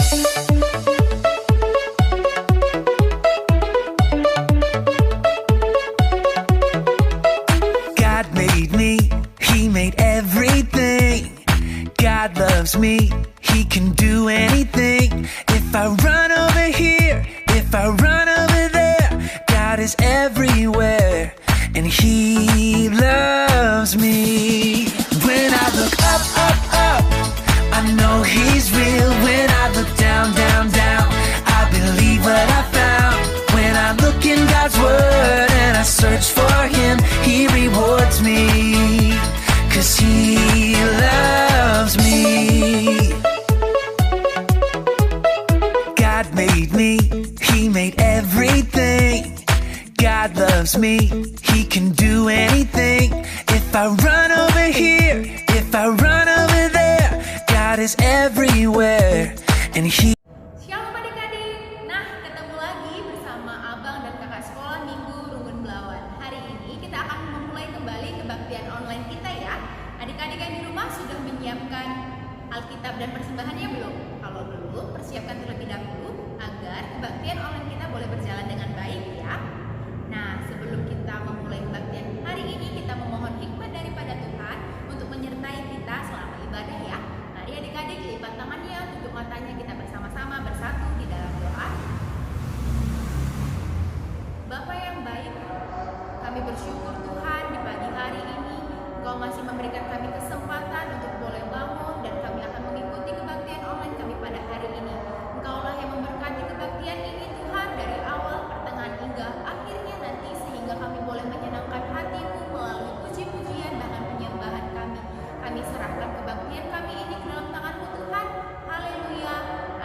God made me, He made everything. God loves me, He can do anything. If I run over here, if I run over there, God is everywhere, and He loves me. When I look up, up, up, I know He's real. When I look down, down, down, I believe what I found. When I look in God's Word and I search for Him, He rewards me, 'cause He loves me. God made me, He made everything. God loves me, He can do anything. If I run over here, if I run over there, God is everywhere, and He. Shalom adik-adik. Nah, ketemu lagi bersama abang dan kakak sekolah Minggu Rumbun Belawan. Hari ini kita akan memulai kembali kebaktian online kita ya. Adik-adik yang di rumah sudah menyiapkan Alkitab dan persembahannya belum? Kalau belum, persiapkan terlebih dahulu agar kebaktian online kita boleh berjalan dengan baik ya. Nah, sebelum kita memulai kebaktian hari ini, kita memohon hikmat daripada Tuhan untuk menyertai kita selama ibadah ya. Mari adik-adik lipat tangannya, tutup matanya, kita bersama-sama bersatu di dalam doa. Bapa yang baik, kami bersyukur Tuhan di pagi hari ini Engkau masih memberikan kami kesempatan untuk boleh bangun dan kami akan mengikuti kebaktian online kami pada hari ini. Engkaulah yang memberkati kebaktian ini Tuhan dari awal, pertengahan hingga akhirnya nanti, sehingga kami boleh menyenangkan hati-Mu melalui puji-pujian bahkan penyembahan kami. Kami serahkan kebaktian kami ini ke dalam tangan-Mu Tuhan. Haleluya,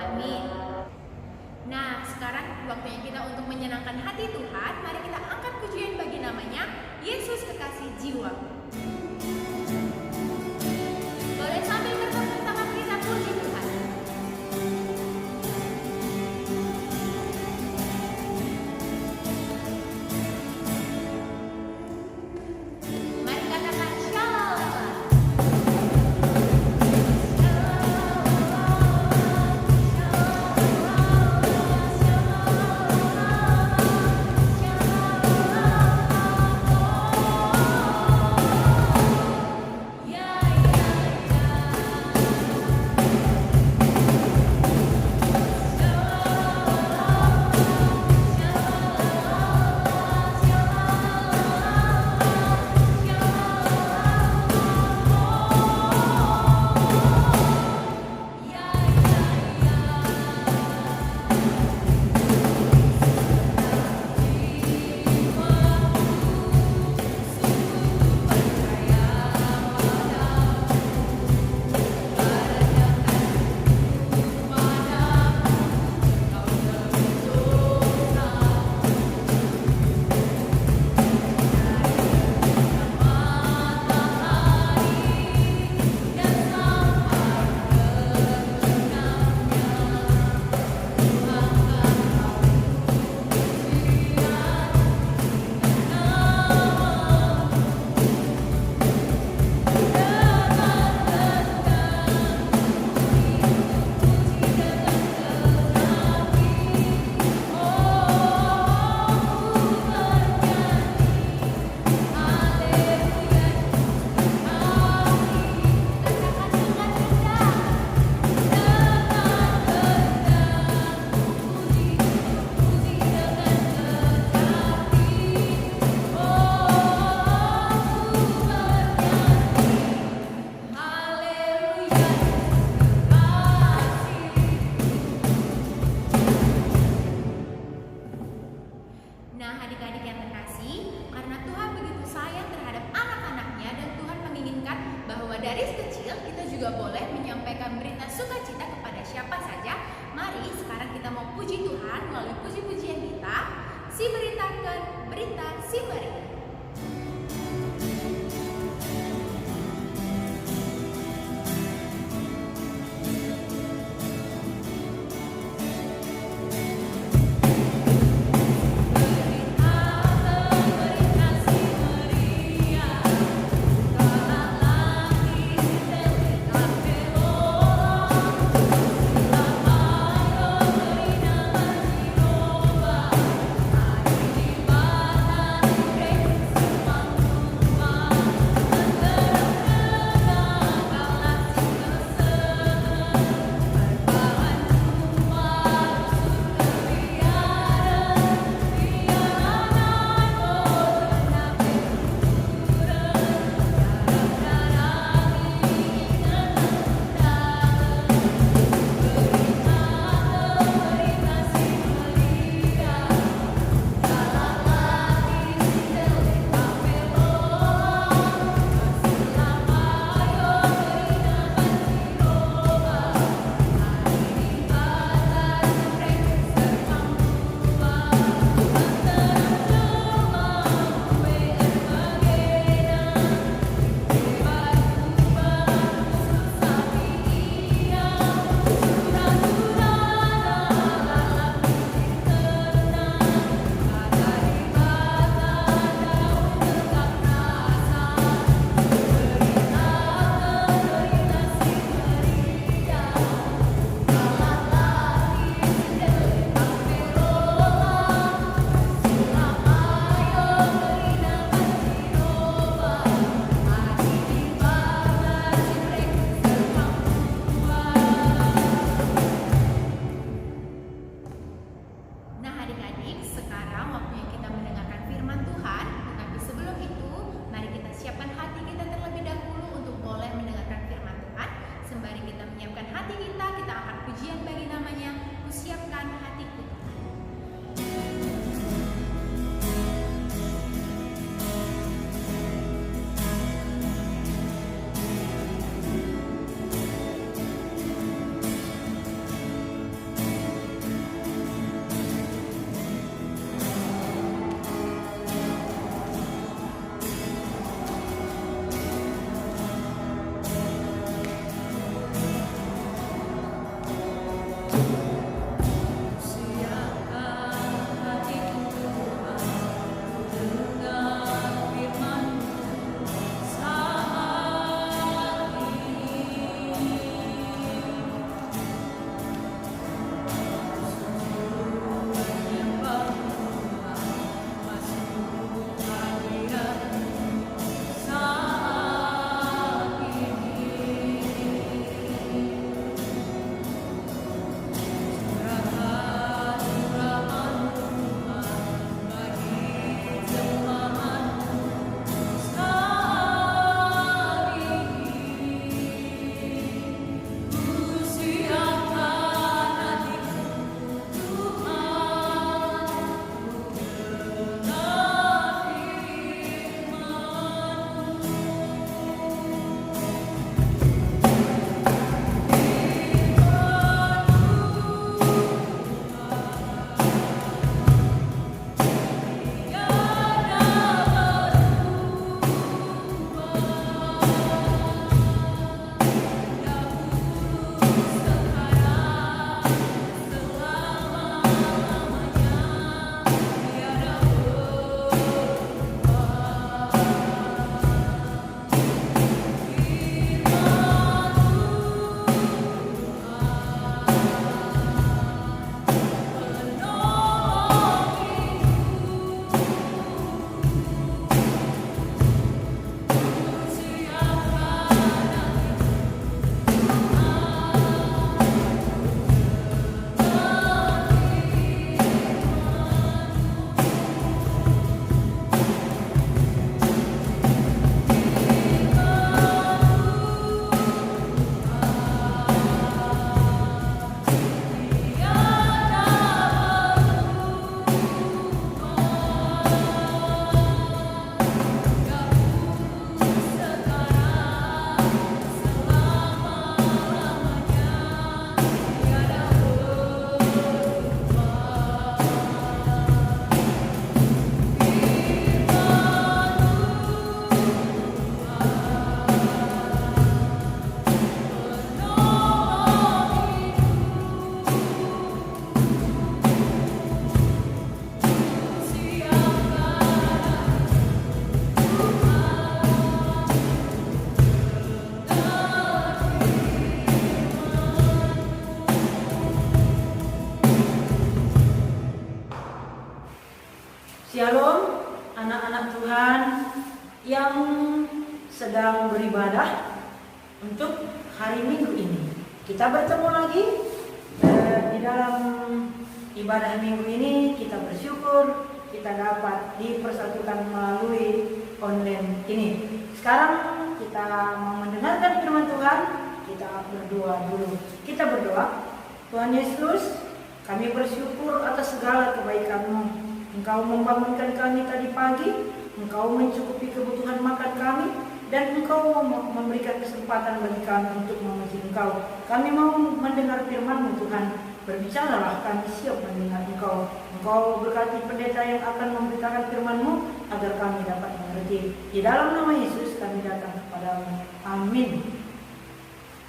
amin. Nah, sekarang waktunya kita untuk menyenangkan hati Tuhan. Mari kita angkat pujian bagi namanya, Yesus Kekasih Jiwa. Boleh sambil bertepuk tangan kita puji Tuhan. Mari katakan shalom. juga boleh menyampaikan berita sukacita kepada siapa saja. Mari sekarang kita mau puji Tuhan melalui puji-pujian kita. Si beritakan berita si berita. Shalom anak-anak Tuhan yang sedang beribadah untuk hari Minggu ini. Kita bertemu lagi di dalam ibadah Minggu ini. Kita bersyukur kita dapat dipersatukan melalui online ini. Sekarang kita mau mendengarkan firman Tuhan. Kita berdoa dulu. Kita berdoa. Tuhan Yesus, kami bersyukur atas segala kebaikan-Mu. Engkau membangunkan kami tadi pagi, Engkau mencukupi kebutuhan makan kami, dan Engkau memberikan kesempatan bagi kami untuk memuji Engkau. Kami mau mendengar firman-Mu Tuhan. Berbicaralah, kami siap mendengar Engkau. Engkau berkati pendeta yang akan memberitakan firman-Mu agar kami dapat mengerti. Di dalam nama Yesus kami datang kepada-Mu. Amin.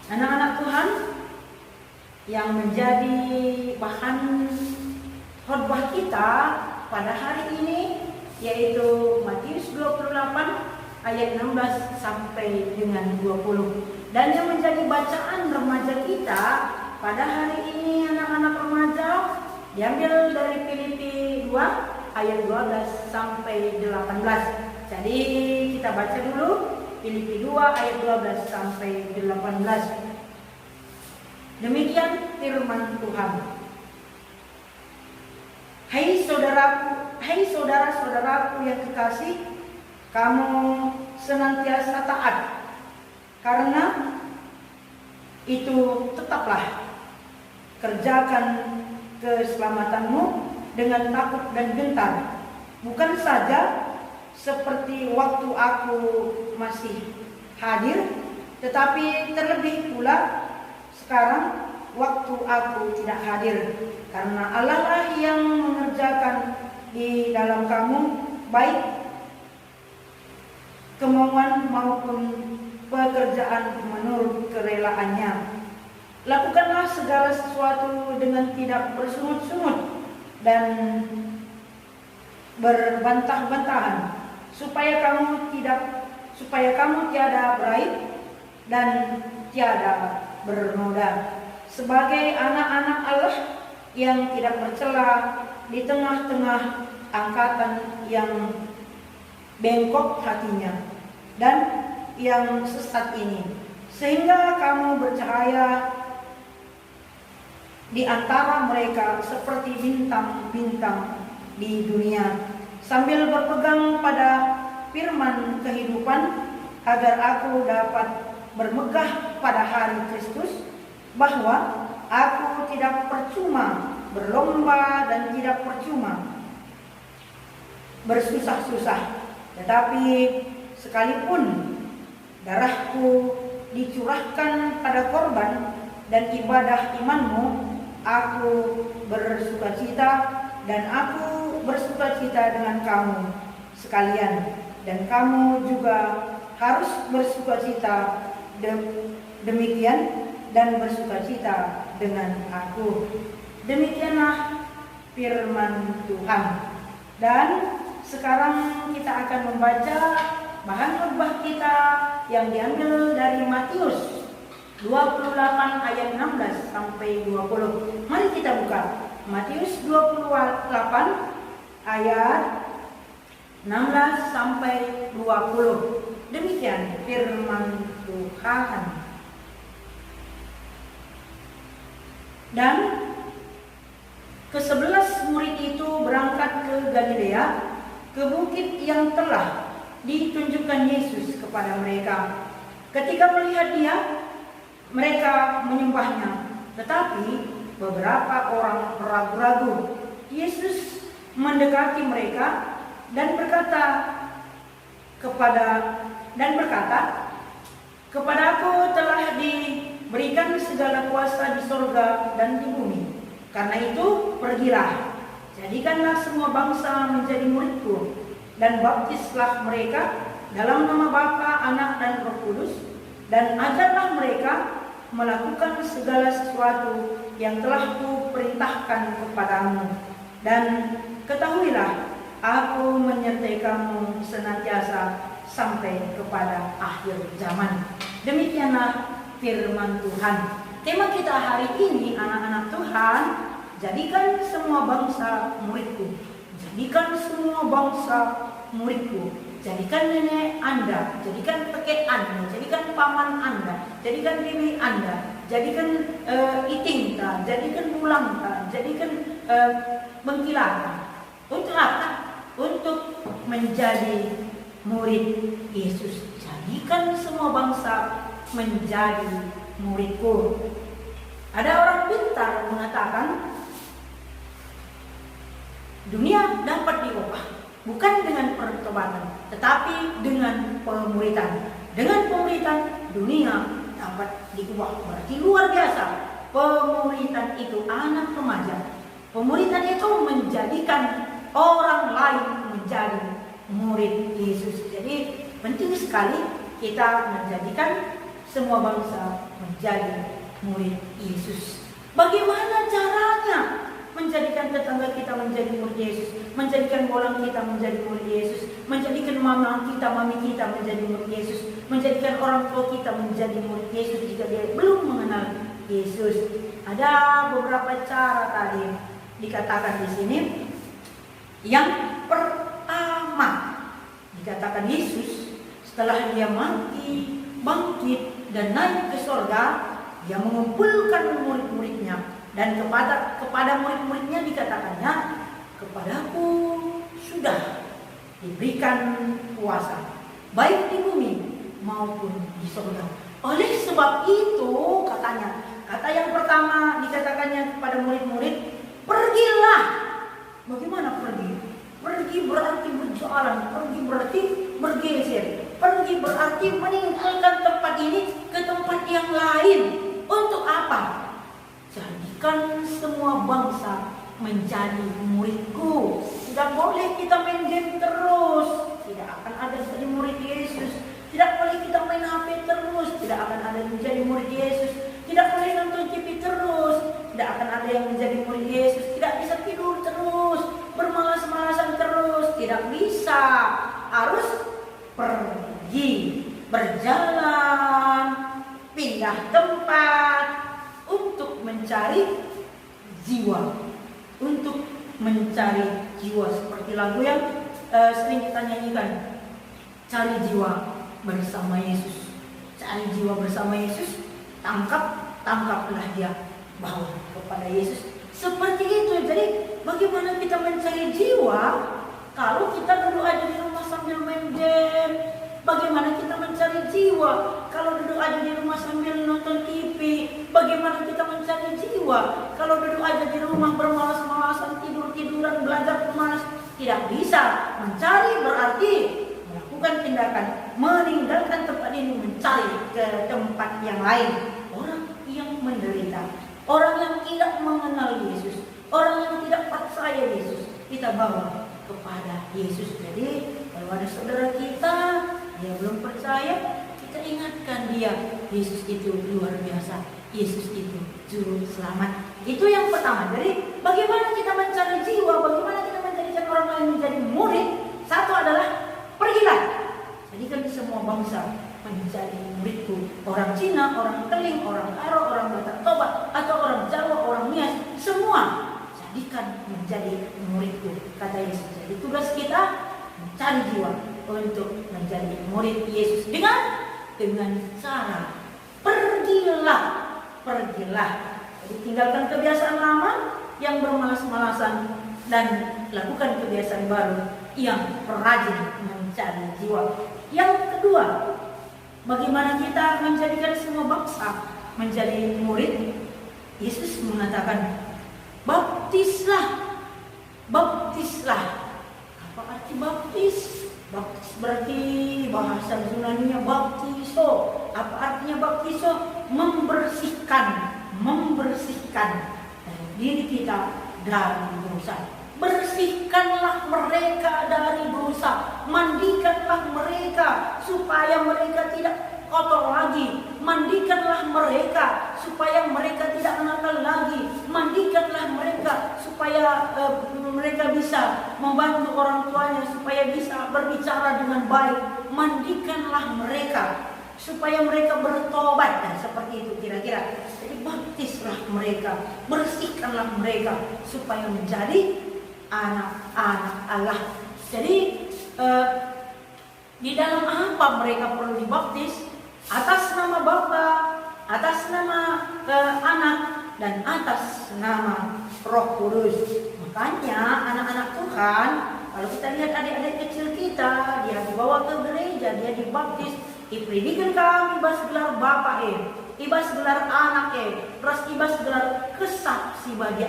Anak-anak Tuhan yang menjadi bahan khotbah kita pada hari ini yaitu Matius 28 ayat 16 sampai dengan 20. Dan yang menjadi bacaan remaja kita pada hari ini anak-anak remaja diambil dari Filipi 2 ayat 12 sampai 18. Jadi kita baca dulu Filipi 2 ayat 12 sampai 18. Demikian firman Tuhan. Hai saudara-saudaraku yang kekasih, kamu senantiasa taat. Karena itu tetaplah kerjakan keselamatanmu dengan takut dan gentar. Bukan saja seperti waktu aku masih hadir, tetapi terlebih pula sekarang waktu aku tidak hadir. Karena Allah lah yang mengerjakan di dalam kamu baik kemauan maupun pekerjaan menurut kerelaannya. Lakukanlah segala sesuatu dengan tidak bersungut-sungut dan berbantah-bantahan, supaya kamu tiada beraib dan tiada bernoda, sebagai anak-anak Allah yang tidak bercela di tengah-tengah angkatan yang bengkok hatinya dan yang sesat ini, sehingga kamu bercahaya di antara mereka seperti bintang-bintang di dunia, sambil berpegang pada firman kehidupan, agar aku dapat bermegah pada hari Kristus, bahwa aku tidak percuma berlomba dan tidak percuma bersusah-susah, tetapi sekalipun darahku dicurahkan pada korban dan ibadah imanmu, aku bersukacita dan aku bersukacita dengan kamu sekalian, dan kamu juga harus bersukacita demikian dan bersukacita dengan aku. Demikianlah firman Tuhan. Dan sekarang kita akan membaca bahan khotbah kita yang diambil dari Matius 28 ayat 16 sampai 20. Mari kita buka Matius 28 ayat 16 sampai 20. Demikian firman Tuhan. Dan ke-11 murid itu berangkat ke Galilea, ke bukit yang telah ditunjukkan Yesus kepada mereka. Ketika melihat Dia, mereka menyembahnya, tetapi beberapa orang ragu-ragu. Yesus mendekati mereka dan berkata, kepadaku telah diberikan segala kuasa di sorga dan di bumi. Karena itu pergilah, jadikanlah semua bangsa menjadi muridku, dan baptislah mereka dalam nama Bapa, Anak, dan Roh Kudus, dan ajarlah mereka melakukan segala sesuatu yang telah kuperintahkan kepadamu. Dan ketahuilah, aku menyertai kamu senantiasa sampai kepada akhir zaman. Demikianlah firman Tuhan. Tema kita hari ini, anak-anak Tuhan, jadikan semua bangsa muridku. Jadikan semua bangsa muridku. Jadikan nenek Anda, jadikan kakek Anda, jadikan paman Anda, jadikan bibi Anda, jadikan itingta, jadikan bulangta, jadikan bengkilata. Untuk apa? Untuk menjadi murid Yesus. Jadikan semua bangsa menjadi muridku. Ada orang pintar mengatakan, dunia dapat diubah bukan dengan pertobatan, tetapi dengan pemuritan. Dengan pemuritan dunia dapat diubah. Berarti luar biasa. Pemuritan itu anak remaja. Pemuritan itu menjadikan orang lain menjadi murid Yesus. Jadi penting sekali kita menjadikan semua bangsa menjadi murid Yesus. Bagaimana caranya menjadikan tetangga kita menjadi murid Yesus, menjadikan bolang kita menjadi murid Yesus, menjadikan mama kita, mami kita menjadi murid Yesus, menjadikan orang tua kita menjadi murid Yesus jika dia belum mengenal Yesus? Ada beberapa cara tadi dikatakan di sini. Yang pertama dikatakan Yesus setelah dia mati, bangkit dan naik ke sorga, dia mengumpulkan murid-muridnya. Dan kepada murid-muridnya dikatakannya, kepadaku sudah diberikan kuasa, baik di bumi maupun di surga. Oleh sebab itu katanya, kata yang pertama dikatakannya kepada murid-murid, pergilah. Bagaimana pergi? Pergi berarti berjalan, pergi berarti bergeser, pergi berarti meninggalkan tempat ini ke tempat yang lain. Untuk apa? Jadikan semua bangsa menjadi muridku. Tidak boleh kita main game terus. Tidak akan ada jadi murid Yesus. Tidak boleh kita main HP terus. Tidak akan ada menjadi murid Yesus. Tidak boleh nonton TV terus. Tidak akan ada yang menjadi murid Yesus. Tidak bisa tidur terus, bermalas-malasan terus. Tidak bisa. Harus pergi, berjalan, pindah tempat untuk mencari jiwa. Untuk mencari jiwa, seperti lagu yang sering kita nyanyikan, cari jiwa bersama Yesus. Cari jiwa bersama Yesus, tangkaplah dia, bawa kepada Yesus. Seperti itu. Jadi bagaimana kita mencari jiwa kalau kita duduk aja di rumah sambil main game? Bagaimana kita mencari jiwa kalau duduk aja di rumah sambil nonton TV? Bagaimana kita mencari jiwa kalau duduk aja di rumah bermalas-malasan, tidur-tiduran, belajar pemalas? Tidak bisa. Mencari berarti melakukan tindakan, meninggalkan tempat ini, mencari ke tempat yang lain. Orang yang menderita, orang yang tidak mengenal Yesus, orang yang tidak percaya Yesus, kita bawa kepada Yesus. Jadi kalau ada saudara kita, dia belum percaya, kita ingatkan dia, Yesus itu luar biasa, Yesus itu juru selamat. Itu yang pertama. Jadi bagaimana kita mencari jiwa, bagaimana kita menjadikan orang lain menjadi murid? Satu adalah pergilah, jadikan semua bangsa menjadi muridku. Orang Cina, orang Keling, orang Karo, orang Batak Toba, atau orang Jawa, orang Nias, semua jadikan menjadi muridku, kata Yesus. Jadi tugas kita mencari jiwa untuk menjadi murid Yesus dengan cara pergilah. Jadi tinggalkan kebiasaan lama yang bermalas-malasan dan lakukan kebiasaan baru yang rajin mencari jiwa. Yang kedua, bagaimana kita menjadikan semua bangsa menjadi murid? Yesus mengatakan, baptislah. Apa arti baptis? Baptis berarti bahasa Yunani-nya baptiso. Apa artinya baptiso? Membersihkan dari diri kita dari dosa. Bersihkanlah mereka dari dosa, mandikanlah mereka supaya mereka tidak kotor lagi, mandikanlah mereka supaya mereka tidak nakal lagi, mandikanlah mereka supaya mereka bisa membantu orang tuanya, supaya bisa berbicara dengan baik, mandikanlah mereka supaya mereka bertobat. Dan seperti itu kira-kira. Jadi baptislah mereka, bersihkanlah mereka supaya menjadi anak-anak Allah. Jadi di dalam apa mereka perlu dibaptis? Atas nama Bapa, atas nama Anak, dan atas nama Roh Kudus. Makanya anak-anak Tuhan, kalau kita lihat adik-adik kecil kita, dia dibawa ke gereja, dia dibaptis, dipredikan kami ibas gelar Bapa ibas gelar Anak terus ibas gelar kesaksi bagia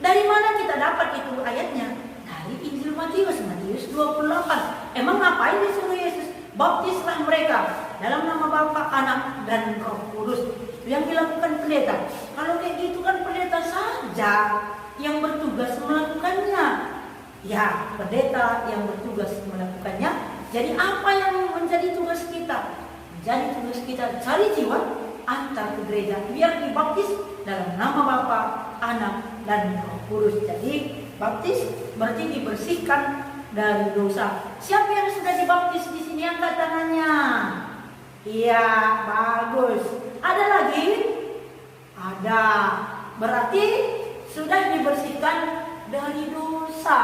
Dari mana kita dapat itu ayatnya? Dari Injil Matius 28. Emang ngapain disuruh Yesus? Baptislah mereka dalam nama Bapa, Anak, dan Roh Kudus. Yang dilakukan pendeta. Kalau kayak gitu kan pendeta saja yang bertugas melakukannya. Ya, pendeta yang bertugas melakukannya. Jadi apa yang menjadi tugas kita? Menjadi tugas kita cari jiwa, antar ke gereja, biar dibaptis dalam nama Bapa, Anak, dan Roh Kudus. Jadi baptis berarti dibersihkan dari dosa. Siapa yang sudah dibaptis di sini, angkat tangannya? Iya, bagus. Ada lagi? Ada. Berarti sudah dibersihkan dari dosa,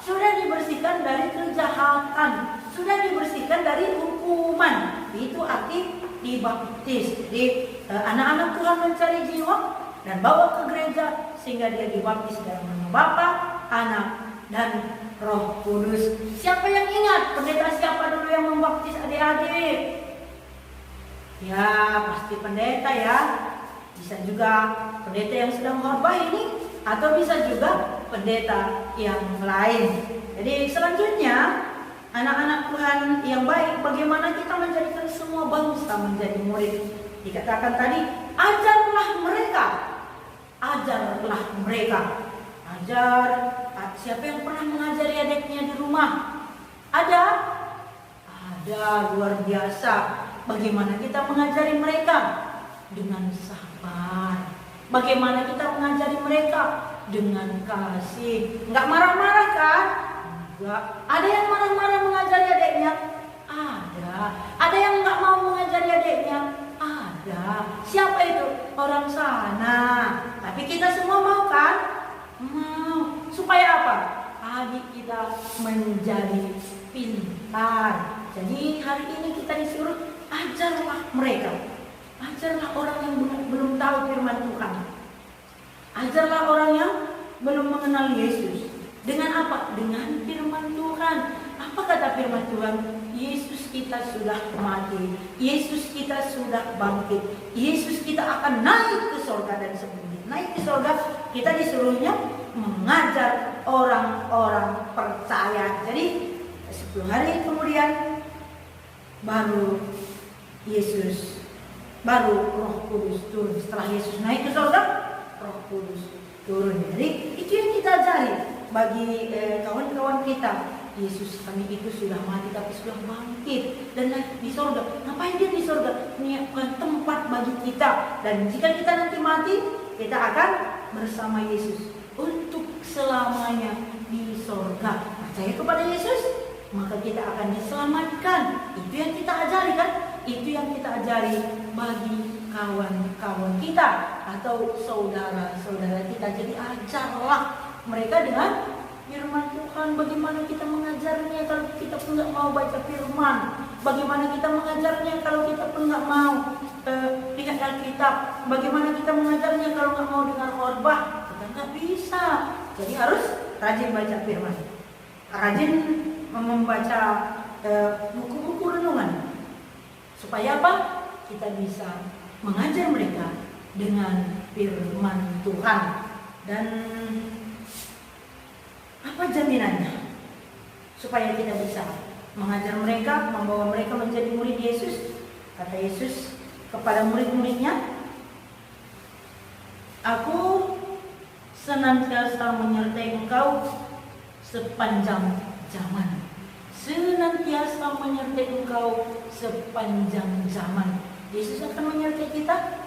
sudah dibersihkan dari kejahatan, sudah dibersihkan dari hukuman. Itu arti dibaptis. Jadi anak-anak Tuhan mencari jiwa dan bawa ke gereja sehingga dia dibaptis dalam nama Bapa, Anak, dan Roh Kudus. Siapa yang ingat pendeta siapa dulu yang membaptis adik-adik? Ya, pasti pendeta ya. Bisa juga pendeta yang sedang khotbah ini, atau bisa juga pendeta yang lain. Jadi selanjutnya, anak-anak Tuhan yang baik, bagaimana kita menjadikan semua bangsa menjadi murid? Dikatakan tadi, ajarlah mereka. Ajar. Siapa yang pernah mengajari adiknya di rumah? Ada, luar biasa. Bagaimana kita mengajari mereka? Dengan sabar. sabar. Bagaimana kita mengajari mereka? Dengan kasih. Nggak marah-marah kan? Enggak. Ada yang marah-marah mengajari adiknya? Ada. Ada yang nggak mau mengajari adiknya? Ada. Siapa itu? Orang sana. Tapi kita semua mau kan? Mau. Supaya apa? Adik kita menjadi pintar. Jadi hari ini kita disuruh ajarlah mereka. Ajarlah orang yang belum tahu firman Tuhan. Ajarlah orang yang belum mengenal Yesus. Dengan apa? Dengan firman Tuhan. Apa kata firman Tuhan? Yesus kita sudah mati. Yesus kita sudah bangkit. Yesus kita akan naik ke surga, dan sebelum naik ke surga kita disuruhnya mengajar orang-orang percaya. Jadi 10 hari kemudian baru Roh Kudus turun. Setelah Yesus naik ke surga, Roh Kudus turun. Jadi itu yang kita ajari bagi kawan-kawan kita. Yesus kami itu sudah mati tapi sudah bangkit dan naik di surga. Ngapain dia di surga? Menyiapkan tempat bagi kita. Dan jika kita nanti mati, kita akan bersama Yesus untuk selamanya di surga. Percaya kepada Yesus, maka kita akan diselamatkan. Itu yang kita ajari kan? Itu yang kita ajari bagi kawan-kawan kita atau saudara-saudara kita. Jadi ajarlah mereka dengan firman Tuhan. Bagaimana kita mengajarnya kalau kita pun nggak mau baca firman? Bagaimana kita mengajarnya kalau kita pun nggak mau lihat Alkitab? Bagaimana kita mengajarnya kalau nggak mau dengar khotbah? Kita nggak bisa. Jadi harus rajin baca firman, rajin membaca buku-buku renungan. Supaya apa? Kita bisa mengajar mereka dengan firman Tuhan. Dan apa jaminannya? Supaya kita bisa mengajar mereka, membawa mereka menjadi murid Yesus. Kata Yesus kepada murid-muridnya, Aku senantiasa menyertai engkau sepanjang zaman. Senantiasa menyertai engkau sepanjang zaman. Yesus akan menyertai kita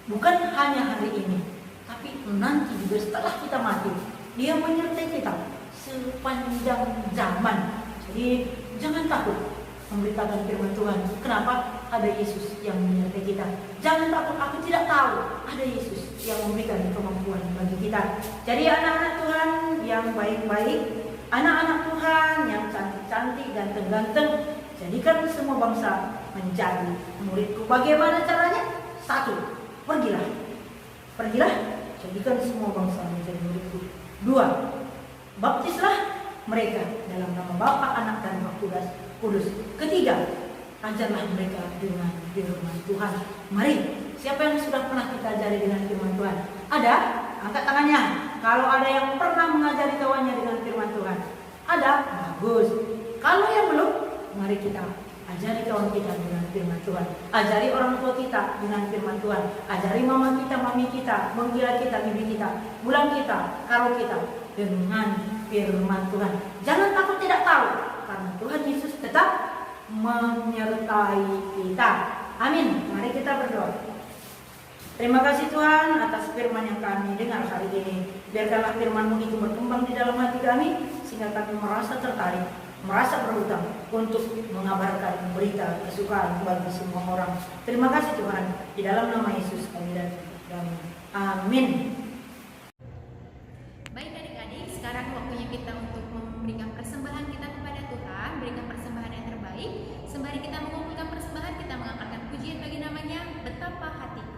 bukan hanya hari ini, tapi nanti juga setelah kita mati. Dia menyertai kita sepanjang zaman. Jadi jangan takut memberitakan firman Tuhan. Kenapa? Ada Yesus yang menyertai kita. Jangan takut, aku tidak tahu. Ada Yesus yang memberikan kemampuan bagi kita. Jadi anak-anak Tuhan yang baik-baik, anak-anak Tuhan yang cantik-cantik dan ganteng, jadikan semua bangsa menjadi muridku. Bagaimana caranya? 1. Pergilah, jadikan semua bangsa menjadi muridku. 2. Baptislah mereka dalam nama Bapa, Anak, dan Roh Kudus. 3. Ajarlah mereka dengan firman Tuhan. Mari, siapa yang sudah pernah kita ajari dengan firman Tuhan? Ada? Angkat tangannya. Kalau ada yang pernah mengajari kawannya dengan firman Tuhan. Ada? Bagus. Kalau yang belum, mari kita ajari kawan kita dengan firman Tuhan. Ajari orang tua kita dengan firman Tuhan. Ajari mama kita, mami kita, menggila kita, bibi kita, bulan kita, karo kita dengan firman Tuhan. Jangan takut tidak tahu, karena Tuhan Yesus tetap menyertai kita. Amin. Mari kita berdoa. Terima kasih Tuhan atas firman yang kami dengar hari ini. Biarkanlah firman-Mu itu berkembang di dalam hati kami, sehingga kami merasa tertarik, merasa berhutang untuk mengabarkan berita kesukaan bagi semua orang. Terima kasih Tuhan. Di dalam nama Yesus kami dan amin. Baik adik-adik, sekarang waktunya kita untuk memberikan persembahan kita kepada Tuhan, berikan persembahan yang terbaik. Sembari kita mengumpulkan persembahan, kita mengangkatkan pujian bagi namanya, Betapa Hatiku.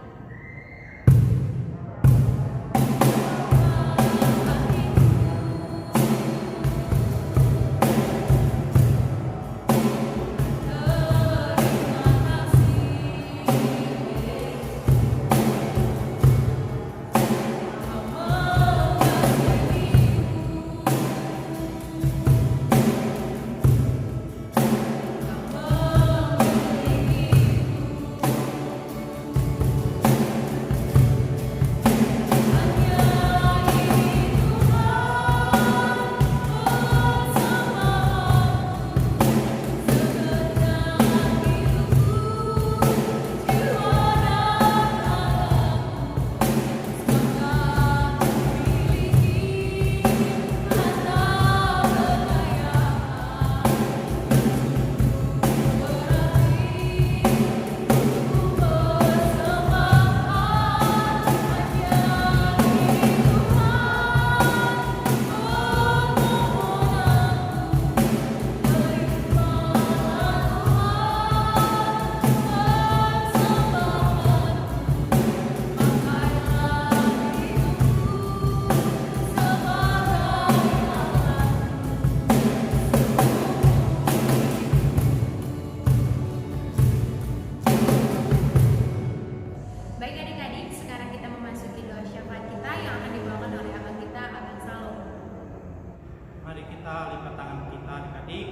kita lipat tangan kita adik-adik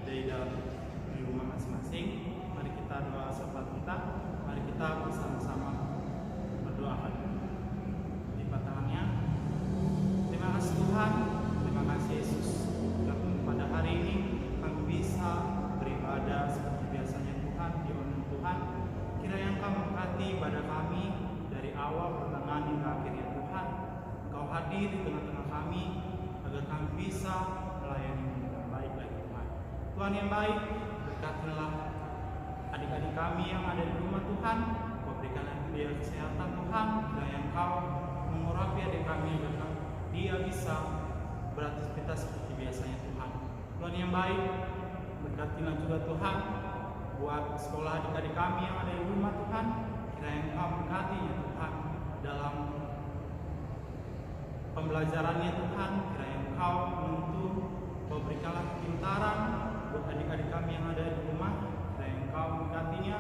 dari dalam di rumah masing-masing. Mari kita doa syafaat kita. Mari kita bersama-sama berdoa. Lipat tangannya. Terima kasih Tuhan, terima kasih Yesus. Pada hari ini kami bisa beribadah seperti biasanya Tuhan, di online Tuhan. Kiranya Engkau memberkati ibadah kami dari awal, pertengahan hingga akhirnya Tuhan. Engkau hadir di tengah-tengah kami agar kami bisa melayani dengan baik lagi Tuhan. Tuhan yang baik, berkatilah adik-adik kami yang ada di rumah Tuhan. Kau berikanlah dia kesehatan Tuhan. Kiranya Engkau mengurapi adik kami agar dia bisa beraktivitas seperti biasanya Tuhan. Tuhan yang baik, berkatilah juga Tuhan buat sekolah adik-adik kami yang ada di rumah Tuhan. Kiranya Engkau memberkatinya Tuhan dalam pembelajarannya Tuhan. Kiranya Engkau menuntun, Kau berikanlah kepintaran buat adik-adik kami yang ada di rumah. Kiranya Engkau memberkatinya,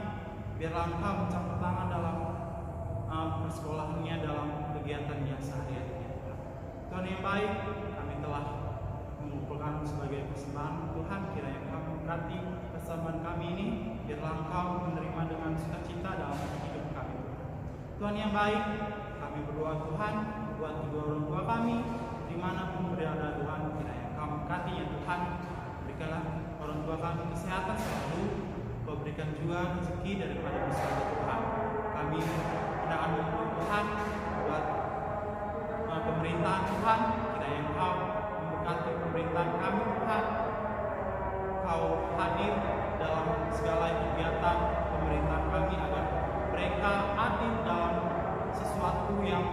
biarlah Engkau mencampur tangan dalam persekolahannya, dalam kegiatannya sehari-hari Tuhan. Tuhan yang baik, kami telah mengumpulkan sebagai persembahan Tuhan. Kiranya Engkau memberkati persembahan kami ini, biarlah Engkau menerima dengan sukacita dalam hidup kami. Tuhan yang baik, kami berdoa Tuhan buat kedua orang tua kami dimanapun berada Tuhan. Kiranya Engkau memberkatinya Tuhan. Berikanlah orang tua kami kesehatan selalu. Kau berikan juga rezeki daripada surga Tuhan. Kami tidak akan berdoa Tuhan buat pemerintahan Tuhan. Kiranya Engkau memberkati pemerintahan kami Tuhan. Kau hadir dalam segala kegiatan pemerintahan kami agar mereka adil dalam sesuatu yang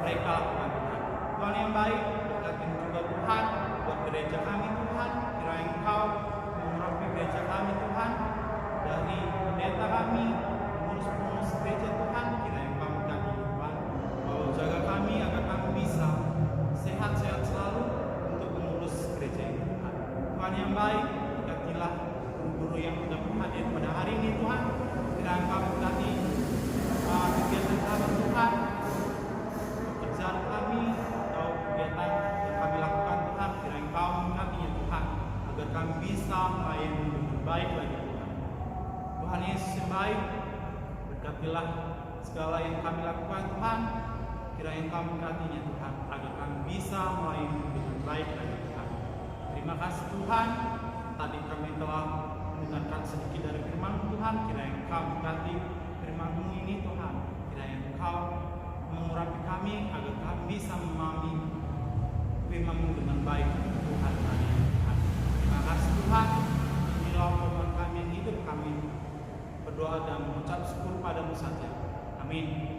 mereka lakukan Tuhan. Tuhan yang baik, berkati juga Tuhan buat gereja kami Tuhan. Kiranya Engkau mengurapi gereja kami Tuhan, dari pendeta kami, pengurus-pengurus gereja Tuhan. Kiranya Engkau memberkati Tuhan. Kau jaga kami agar kami bisa sehat-sehat selalu untuk mengurus gereja ini Tuhan. Tuhan yang baik, berkatilah guru-guru yang sudah hadir pada hari ini Tuhan. Kiranya Engkau memberkati kegiatan kami Tuhan, pekerjaan kami atau kegiatan yang kami lakukan Tuhan. Kiranya Engkau memberkatinya Tuhan agar kami bisa melayani dengan baik lagi Tuhan. Tuhan Yesus yang baik, berkatilah segala yang kami lakukan Tuhan. Kiranya Engkau memberkatinya Tuhan agar kami bisa melayani dengan baik lagi Tuhan. Terima kasih Tuhan, tadi kami telah mendengarkan sedikit dari firman Tuhan. Kiranya Engkau memberkati firman-Mu ini Tuhan. Kiranya Engkau mengurapi kami agar kami bisa memahami firman-Mu dengan baik Tuhan. Terima kasih Tuhan. Inilah firman kami yang hidup, kami berdoa dan mengucap syukur padamu saja. Amin.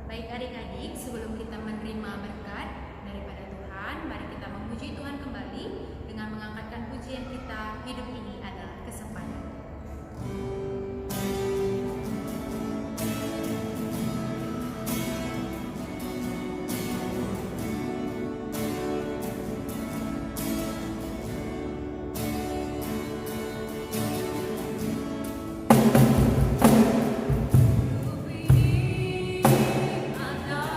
Baik adik-adik, sebelum kita menerima berkat daripada Tuhan, mari kita memuji Tuhan kembali dengan mengangkatkan pujian kita. Hidup ini adalah kesempatan. Adalah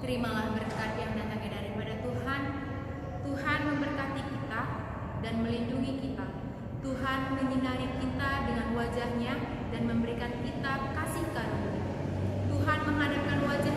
Terimalah berkat yang datangnya daripada Tuhan. Tuhan memberkati kita dan melindungi kita. Tuhan menyinari kita dengan wajah-Nya dan memberikan kita kasih karunia. Tuhan menghadapkan wajah